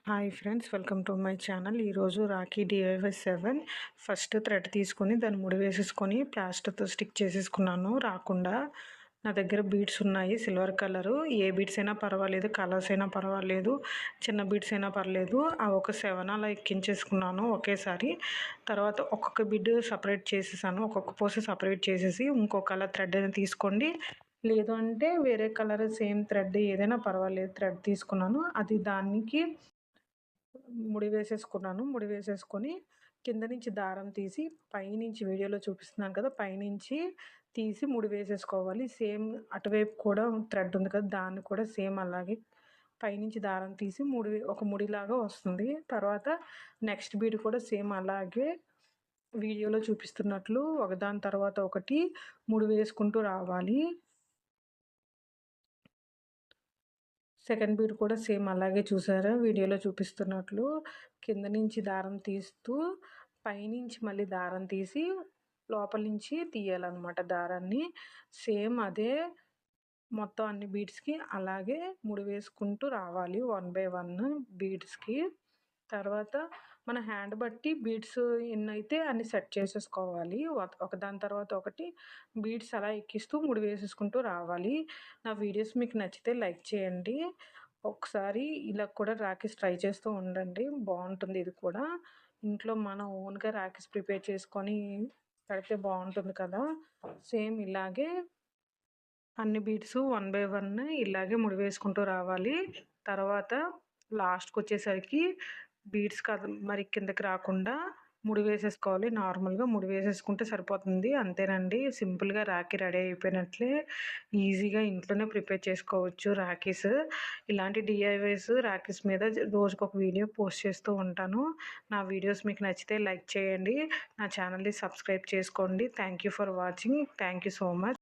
Hi friends, welcome to my channel. ఈరోజు Rakhi DIY 7 first thread తీసుకొని దాన్ని ముడి వేసేసుకొని ప్లాస్టర్తో స్టిక్ చేసేసుకున్నాను రాకుండా. నా దగ్గర బీడ్స్ ఉన్నాయి సిల్వర్ కలరు. ఏ బీడ్స్ అయినా పర్వాలేదు, కలర్స్ అయినా పర్వాలేదు, చిన్న బీడ్స్ అయినా పర్లేదు. ఆ ఒక 7 అలా ఎక్కించేసుకున్నాను ఒకేసారి. తర్వాత ఒక్కొక్క బిడ్ సపరేట్ చేసేసాను. ఒక్కొక్క పోసి సపరేట్ చేసేసి ఇంకో కలర్ థ్రెడ్ అయినా తీసుకోండి, లేదు అంటే వేరే కలర్ సేమ్ థ్రెడ్ ఏదైనా పర్వాలేదు థ్రెడ్ తీసుకున్నాను. అది దానికి ముడి వేసేసుకున్నాను. ముడి వేసేసుకొని కింద నుంచి దారం తీసి పైనుంచి వీడియోలో చూపిస్తున్నాను కదా, పైనుంచి తీసి ముడి వేసేసుకోవాలి. సేమ్ అటువైపు కూడా థ్రెడ్ ఉంది కదా, దాన్ని కూడా సేమ్ అలాగే పైనుంచి దారం తీసి ఒక ముడిలాగా వస్తుంది. తర్వాత నెక్స్ట్ బీడ్ కూడా సేమ్ అలాగే వీడియోలో చూపిస్తున్నట్లు ఒకదాని తర్వాత ఒకటి ముడి వేసుకుంటూ రావాలి. సెకండ్ బీడ్ కూడా సేమ్ అలాగే చూసారా వీడియోలో చూపిస్తున్నట్లు కింద నుంచి దారం తీస్తూ పైనుంచి మళ్ళీ దారం తీసి లోపల నుంచి తీయాలన్నమాట దారాన్ని. సేమ్ అదే మొత్తం అన్ని బీడ్స్కి అలాగే ముడి వేసుకుంటూ రావాలి 1 by 1 బీడ్స్కి. తర్వాత మన హ్యాండ్ బట్టి బీడ్స్ ఎన్నైతే అన్ని సెట్ చేసేసుకోవాలి. ఒకదాని తర్వాత ఒకటి బీడ్స్ అలా ఎక్కిస్తూ ముడి వేసేసుకుంటూ రావాలి. నా వీడియోస్ మీకు నచ్చితే లైక్ చేయండి. ఒకసారి ఇలా కూడా రాఖీస్ ట్రై చేస్తూ ఉండండి, బాగుంటుంది. ఇది కూడా ఇంట్లో మనం ఓన్గా రాఖీస్ ప్రిపేర్ చేసుకొని పెడితే బాగుంటుంది కదా. సేమ్ ఇలాగే అన్ని బీడ్స్ 1 by 1 ఇలాగే ముడి వేసుకుంటూ రావాలి. తర్వాత లాస్ట్కి వచ్చేసరికి బీడ్స్ కాదు మరి కిందకి రాకుండా ముడి వేసేసుకోవాలి. నార్మల్గా ముడి వేసేసుకుంటే సరిపోతుంది. అంతేనండి, సింపుల్గా రాఖీ రెడీ అయిపోయినట్లే. ఈజీగా ఇంట్లోనే ప్రిపేర్ చేసుకోవచ్చు రాఖీస్. ఇలాంటి DIYs రాఖీస్ మీద రోజుకు ఒక వీడియో పోస్ట్ చేస్తూ ఉంటాను. నా వీడియోస్ మీకు నచ్చితే లైక్ చేయండి, నా ఛానల్ని సబ్స్క్రైబ్ చేసుకోండి. Thank you for watching. Thank you so much.